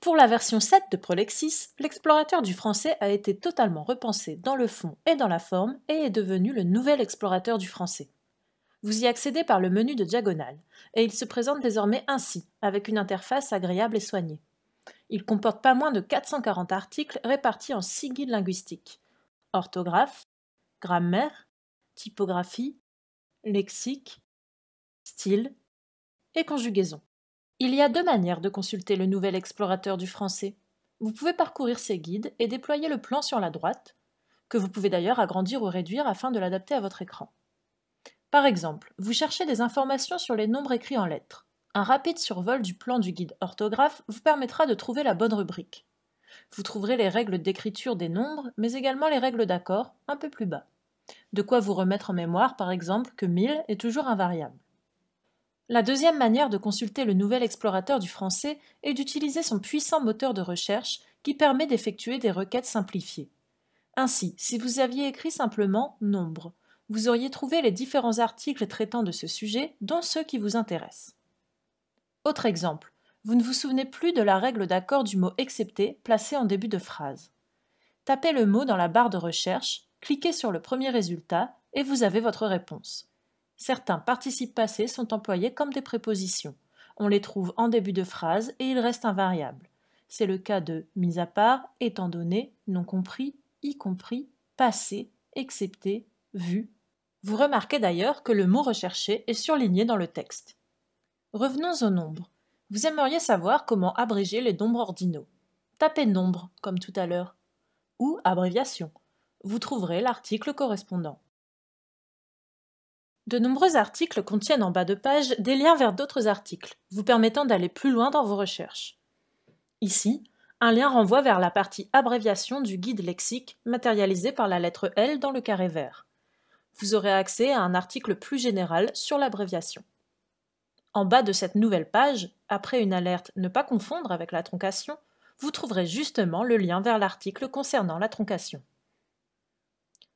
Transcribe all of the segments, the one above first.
Pour la version 7 de Prolexis, l'explorateur du français a été totalement repensé dans le fond et dans la forme et est devenu le nouvel explorateur du français. Vous y accédez par le menu de diagonale, et il se présente désormais ainsi, avec une interface agréable et soignée. Il comporte pas moins de 440 articles répartis en 6 guides linguistiques: orthographe, grammaire, typographie, lexique, style et conjugaison. Il y a deux manières de consulter le nouvel explorateur du français. Vous pouvez parcourir ces guides et déployer le plan sur la droite, que vous pouvez d'ailleurs agrandir ou réduire afin de l'adapter à votre écran. Par exemple, vous cherchez des informations sur les nombres écrits en lettres. Un rapide survol du plan du guide orthographe vous permettra de trouver la bonne rubrique. Vous trouverez les règles d'écriture des nombres, mais également les règles d'accord, un peu plus bas. De quoi vous remettre en mémoire, par exemple, que 1000 est toujours invariable. La deuxième manière de consulter le nouvel explorateur du français est d'utiliser son puissant moteur de recherche qui permet d'effectuer des requêtes simplifiées. Ainsi, si vous aviez écrit simplement nombre, vous auriez trouvé les différents articles traitant de ce sujet, dont ceux qui vous intéressent. Autre exemple, vous ne vous souvenez plus de la règle d'accord du mot excepté placé en début de phrase. Tapez le mot dans la barre de recherche, cliquez sur le premier résultat et vous avez votre réponse. Certains participes passés sont employés comme des prépositions. On les trouve en début de phrase et ils restent invariables. C'est le cas de mis à part, étant donné, non compris, y compris, passé, excepté, vu. Vous remarquez d'ailleurs que le mot recherché est surligné dans le texte. Revenons au nombre. Vous aimeriez savoir comment abréger les nombres ordinaux. Tapez nombre, comme tout à l'heure, ou abréviation. Vous trouverez l'article correspondant. De nombreux articles contiennent en bas de page des liens vers d'autres articles, vous permettant d'aller plus loin dans vos recherches. Ici, un lien renvoie vers la partie abréviation du guide lexique matérialisé par la lettre L dans le carré vert. Vous aurez accès à un article plus général sur l'abréviation. En bas de cette nouvelle page, après une alerte « Ne pas confondre avec la troncation », vous trouverez justement le lien vers l'article concernant la troncation.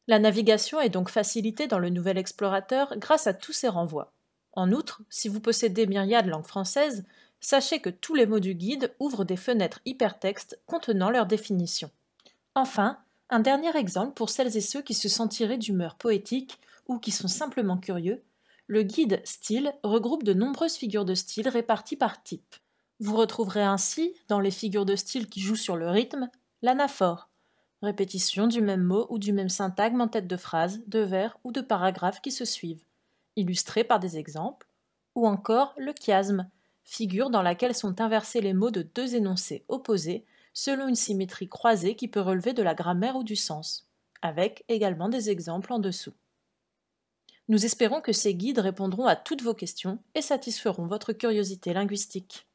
La navigation est donc facilitée dans le nouvel explorateur grâce à tous ces renvois. En outre, si vous possédez myriades langues françaises, sachez que tous les mots du guide ouvrent des fenêtres hypertextes contenant leur définition. Enfin, un dernier exemple pour celles et ceux qui se sentiraient d'humeur poétique ou qui sont simplement curieux, le guide style regroupe de nombreuses figures de style réparties par type. Vous retrouverez ainsi, dans les figures de style qui jouent sur le rythme, l'anaphore, répétition du même mot ou du même syntagme en tête de phrase, de vers ou de paragraphe qui se suivent, illustré par des exemples, ou encore le chiasme, figure dans laquelle sont inversés les mots de deux énoncés opposés selon une symétrie croisée qui peut relever de la grammaire ou du sens, avec également des exemples en dessous. Nous espérons que ces guides répondront à toutes vos questions et satisferont votre curiosité linguistique.